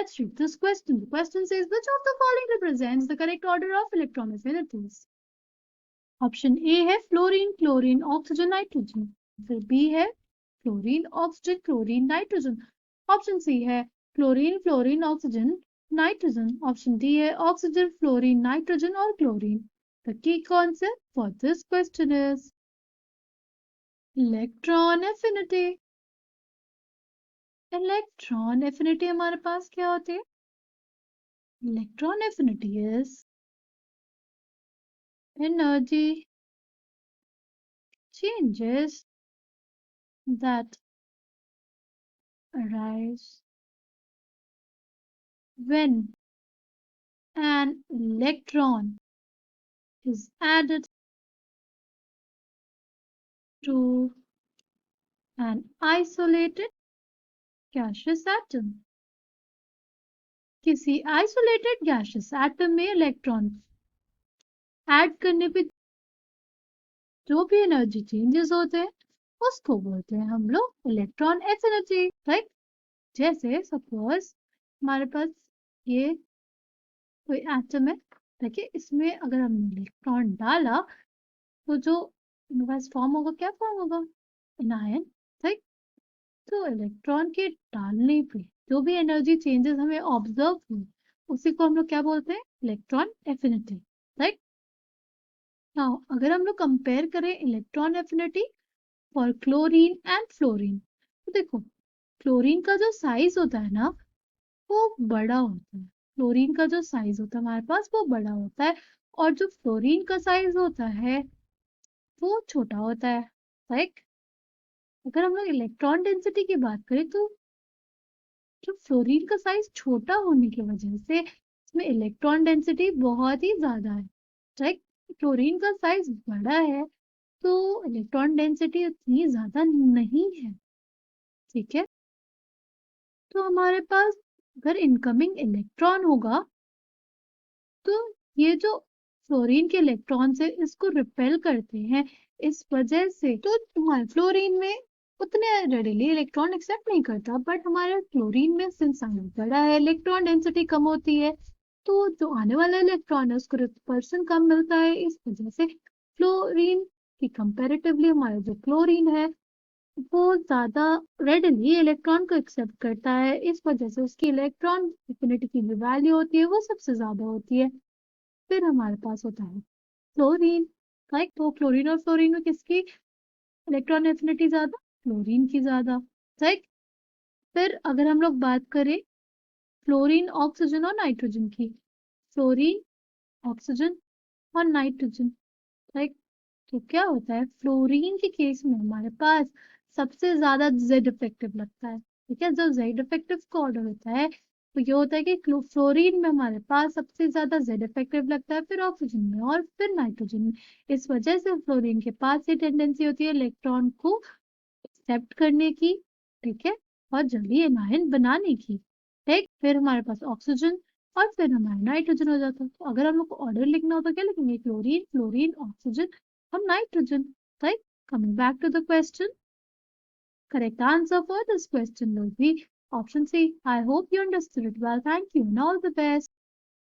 Let's read this question. The question says, which of the following represents the correct order of electron affinities? Option A है fluorine, chlorine, oxygen, nitrogen. फिर B है fluorine, oxygen, chlorine, nitrogen. Option C है chlorine, fluorine, oxygen, nitrogen. Option D है oxygen, fluorine, nitrogen और chlorine. The key concept for this question is electron affinity. Electron affinity हमारे पास क्या होती है? Electron affinity is energy changes that arise when an electron is added to an isolated gaseous atom. किसी isolated gaseous atom में electron add करने पे जो भी एनर्जी चेंजेस होते हैं उसको बोलते हैं हम लोग इलेक्ट्रॉन एफिनिटी, राइट? जैसे सपोज हमारे पास ये कोई एटम है, देखिए इसमें अगर हमने इलेक्ट्रॉन डाला तो जो इनवर्स फॉर्म होगा, क्या फॉर्म होगा? Anion, right? तो इलेक्ट्रॉन के डालने पे जो भी एनर्जी चेंजेस हमें ऑब्जर्व हुए उसी को हम लोग क्या बोलते हैं? Electron affinity, right? नाउ अगर हम लोग कंपेयर करें electron affinity for chlorine and fluorine, तो देखो क्लोरीन का जो साइज होता है ना वो बड़ा होता है, क्लोरीन का जो साइज होता है हमारे पास वो बड़ा होता है, और जो फ्लोरीन का साइज होता है वो छोटा होता है, राइट? अगर हम लोग इलेक्ट्रॉन डेंसिटी की बात करें तो जो फ्लोरीन का साइज छोटा होने की वजह से इसमें इलेक्ट्रॉन डेंसिटी बहुत ही ज्यादा है, राइट? क्लोरीन का साइज बड़ा है तो इलेक्ट्रॉन डेंसिटी उतनी ज्यादा नहीं है, ठीक है? तो हमारे पास अगर इनकमिंग इलेक्ट्रॉन होगा तो ये जो फ्लोरीन के इलेक्ट्रॉन है इसको रिपेल करते हैं, इस वजह से तो हमारे फ्लोरीन में उतने रेडिली इलेक्ट्रॉन एक्सेप्ट नहीं करता, बट हमारे क्लोरीन में सिंस साइज बड़ा है, इलेक्ट्रॉन डेंसिटी कम होती है, तो जो आने वाला इलेक्ट्रॉन है उसको रिपल्सन कम मिलता है, इस वजह से फ्लोरीन की कंपैरेटिवली हमारा जो क्लोरीन है वो ज्यादा रेडिली इलेक्ट्रॉन को एक्सेप्ट करता है, इस वजह से उसकी इलेक्ट्रॉन एफिनिटी की जो वैल्यू होती है वो सबसे ज्यादा होती है। फिर हमारे पास होता है फ्लोरीन, राइट? तो क्लोरीन और फ्लोरीन में किसकी इलेक्ट्रॉन एफिनिटी ज्यादा? फ्लोरीन की ज्यादा, राइट? फिर अगर हम लोग बात करें फ्लोरीन, ऑक्सीजन और नाइट्रोजन की, फ्लोरीन, ऑक्सीजन और नाइट्रोजन, राइट? तो क्या होता है फ्लोरीन के केस में हमारे पास सबसे ज्यादा जेड इफेक्टिव लगता है, ठीक है? जो जेड इफेक्टिव का ऑर्डर होता है तो ये होता है कि फ्लोरीन में हमारे पास सबसे ज्यादा जेड इफेक्टिव लगता है, फिर ऑक्सीजन में और फिर नाइट्रोजन में। इस वजह से फ्लोरीन के पास ये टेंडेंसी होती है इलेक्ट्रॉन को एक्सेप्ट करने की, ठीक है, और जल्दी एनायन बनाने की, ठीक? फिर हमारे पास ऑक्सीजन और फिर हमारा नाइट्रोजन हो जाता है। तो अगर हम लोग को ऑर्डर लिखना हो तो क्या लिखेंगे? क्लोरीन, फ्लोरीन, ऑक्सीजन और nitrogen, right? Coming back to the question, correct answer for this question will be option C. I hope you understood it well. Thank you and all the best.